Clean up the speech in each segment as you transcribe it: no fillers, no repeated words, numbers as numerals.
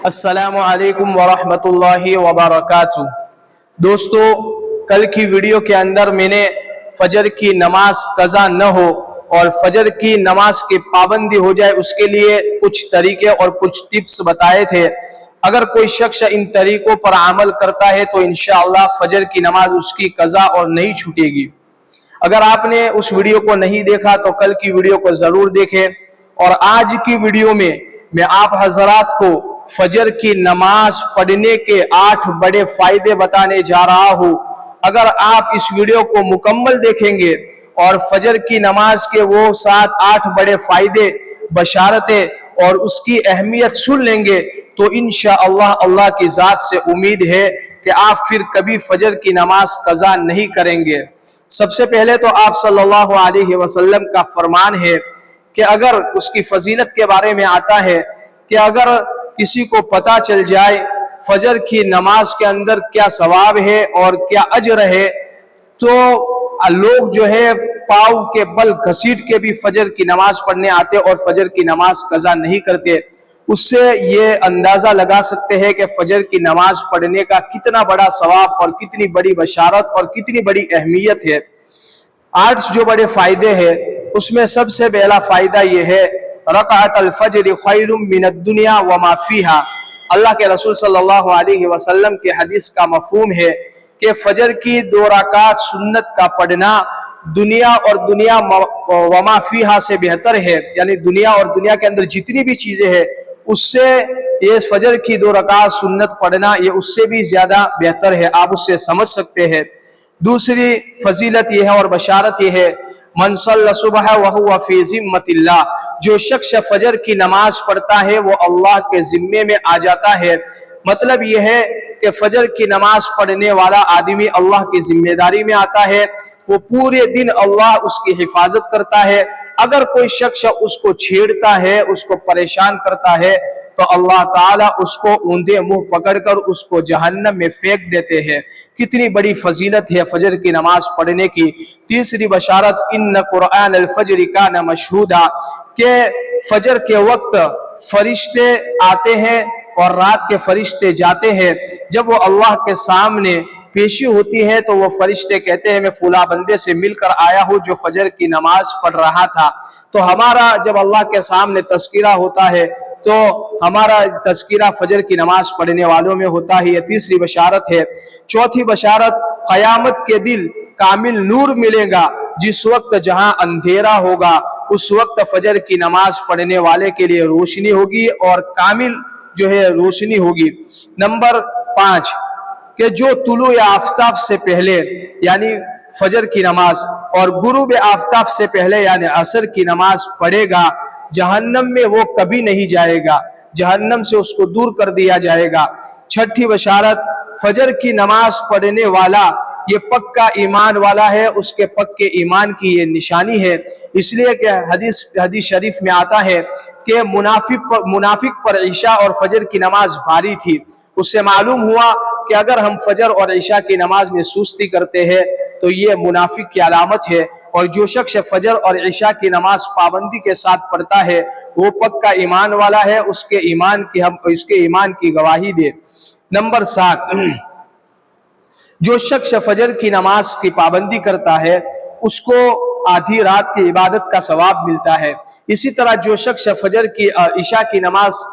अस्सलामु अलैकुम वरहमतुल्लाहि वबरकातुह। दोस्तों, कल की वीडियो के अंदर मैंने फजर की नमाज कज़ा न हो और फजर की नमाज की पाबंदी हो जाए उसके लिए कुछ तरीके और कुछ टिप्स बताए थे। अगर कोई शख्स इन तरीकों पर अमल करता है तो इंशाअल्लाह फजर की नमाज उसकी कज़ा और नहीं छूटेगी। अगर आपने उस वीडियो को नहीं देखा तो कल की वीडियो को जरूर देखें। और आज की वीडियो में मैं आप हजरात को फजर की नमाज पढ़ने के 8 बड़े फायदे बताने जा रहा हूं। अगर आप इस वीडियो को मुकम्मल देखेंगे और फजर की नमाज के वो 7-8 बड़े फायदे, बशारतें और उसकी अहमियत सुन लेंगे तो इंशाअल्लाह अल्लाह की जात से उम्मीद है कि आप फिर कभी फजर की नमाज कज़ा नहीं करेंगे। सबसे पहले तो आप सल्लल्लाहु अलैहि वसल्लम का फरमान है कि अगर उसकी फजीलत के बारे में आता है कि अगर किसी को पता चल जाए फजर की नमाज के अंदर क्या सवाब है और क्या अजर है तो लोग जो है पाँव के बल घसीट के भी फजर की नमाज पढ़ने आते और फजर की नमाज कज़ा नहीं करते। उससे ये अंदाजा लगा सकते हैं कि फजर की नमाज पढ़ने का कितना बड़ा सवाब और कितनी बड़ी बशारत और कितनी बड़ी अहमियत है। 8 जो बड़े फायदे हैं उसमें सबसे पहला फायदा ये है, रकाअतुल फज्र खैरुम मिनद दुनिया व मा फीहा। अल्लाह के रसूल सल्लल्लाहु अलैहि वसल्लम के हदीस का मफहूम है कि फजर की 2 रकात सुन्नत का पढ़ना दुनिया और दुनिया व मा फीहा से बेहतर है। यानी दुनिया और दुनिया के अंदर जितनी भी चीजें हैं उससे ये फजर की 2 रकात सुन्नत पढ़ना ये उससे भी ज्यादा बेहतर है। आप उससे समझ सकते हैं। दूसरी फजीलत यह है और बशारत यह है, मन सल्ला सुबह व हुवा फी जिम्मतिल्लाह। जो शख्स फजर की नमाज पढ़ता है वो अल्लाह के जिम्मे में आ जाता है। मतलब यह है कि फजर की नमाज पढ़ने वाला आदमी अल्लाह की जिम्मेदारी में आता है। वो पूरे दिन अल्लाह उसकी हिफाजत करता है। अगर कोई शख्स उसको छेड़ता है, उसको परेशान करता है तो अल्लाह ताला उसको ऊंधे मुंह पकड़कर उसको जहन्नम में फेंक देते हैं। कितनी बड़ी फजीलत है फजर की नमाज पढ़ने की। तीसरी बशारत, इन्न कुरआन अल फज्र कान मशहूदा, के फजर के वक्त फरिश्ते आते हैं और रात के फरिश्ते जाते हैं। जब वो अल्लाह के सामने पेशी होती है तो वो फरिश्ते कहते हैं मैं फुला बंदे से मिलकर आया हूँ जो फजर की नमाज पढ़ रहा था। तो हमारा जब अल्लाह के सामने तस्कीरा होता है तो हमारा तस्कीरा फजर की नमाज पढ़ने वालों में होता है। ये तीसरी बशारत है। चौथी बशारत, क़यामत के दिन कामिल नूर मिलेगा। जिस वक्त जहां अंधेरा होगा उस वक्त फजर की नमाज पढ़ने वाले के लिए रोशनी होगी और कामिल जो है रोशनी होगी। नंबर 5 कि जो तुलू आफताब से पहले यानी फजर की नमाज और गुरूब आफताब से पहले यानी असर की नमाज पढ़ेगा जहन्नम में वो कभी नहीं जाएगा, जहन्नम से उसको दूर कर दिया जाएगा। छठी बशारत, फजर की नमाज पढ़ने वाला ये पक्का ईमान वाला है, उसके पक्के ईमान की ये निशानी है। इसलिए कि हदीस शरीफ में आता है कि मुनाफिक पर ईशा और फजर की नमाज भारी थी। उससे मालूम हुआ कि अगर हम फजर और ईशा की नमाज में सुस्ती करते हैं तो ये मुनाफिक की अलामत है। और जो शख्स फजर और ईशा की नमाज पाबंदी के साथ पढ़ता है वो पक्का ईमान वाला है, उसके ईमान की गवाही दे। नंबर 7, जो शख्स फजर की नमाज की पाबंदी करता है उसको आधी रात की इबादत का सवाब मिलता है। इसी तरह जो शख्स फजर की ईशा की नमाज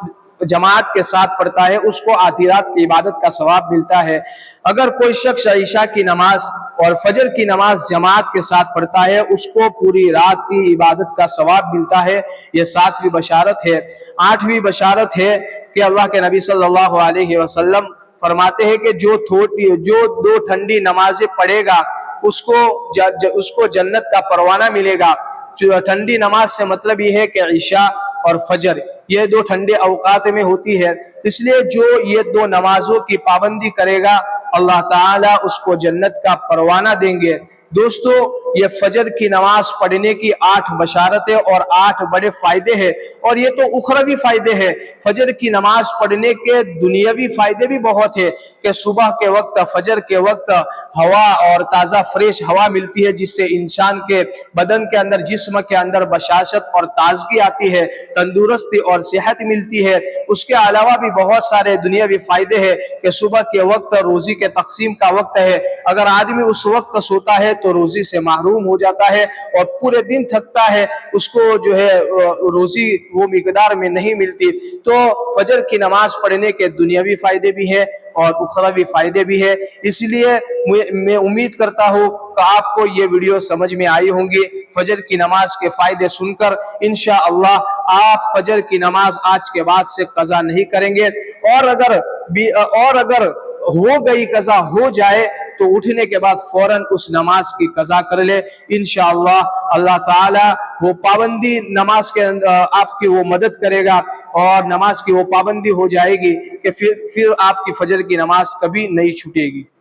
जमात के साथ पढ़ता है उसको आधी रात की इबादत का सवाब मिलता है। अगर कोई शख्स ईशा की नमाज और फजर की नमाज जमात के साथ पढ़ता है उसको पूरी रात की इबादत का सवाब मिलता है। यह 7वीं बशारत है। 8वीं बशारत है कि अल्लाह के नबी सल्लल्लाहु अलैहि वसल्लम फरमाते हैं कि जो 2 ठंडी नमाजें पढ़ेगा उसको जन्नत का परवाना मिलेगा। ठंडी नमाज से मतलब ये है कि ईशा और फजर ये 2 ठंडे अवकात में होती है। इसलिए जो ये 2 नमाजों की पाबंदी करेगा अल्लाह ताला उसको जन्नत का परवाना देंगे। दोस्तों ये फजर की नमाज पढ़ने की 8 बशारतें और 8 बड़े फायदे हैं, और ये तो उखरवी फायदे हैं। फजर की नमाज पढ़ने के दुनियावी फायदे भी बहुत है कि सुबह के वक्त, फजर के वक्त हवा और ताज़ा फ्रेश हवा मिलती है, जिससे इंसान के बदन के अंदर, जिस्म के अंदर बशाशत और ताजगी आती है, तंदुरुस्ती और सेहत मिलती है। उसके अलावा भी बहुत सारे दुनियावी फायदे हैं कि सुबह के वक्त रोजी के तकसीम का वक्त है। अगर आदमी उस वक्त सोता है तो रोजी से महरूम हो जाता है और पूरे दिन थकता है, उसको जो है रोजी वो मिकदार में नहीं मिलती। तो फजर की नमाज पढ़ने के दुनियावी फायदे भी है और उखरवी फायदे भी है। इसलिए मैं उम्मीद करता हूँ कि आपको ये वीडियो समझ में आई होंगी। फजर की नमाज के फायदे सुनकर इंशाअल्लाह आप फजर की नमाज आज के बाद से कज़ा नहीं करेंगे, और अगर हो गई कज़ा, हो जाए तो उठने के बाद फौरन उस नमाज की कज़ा कर ले। इंशाअल्लाह अल्लाह ताला वो पाबंदी नमाज के आपकी वो मदद करेगा और नमाज की वो पाबंदी हो जाएगी कि फिर आपकी फजर की नमाज कभी नहीं छूटेगी।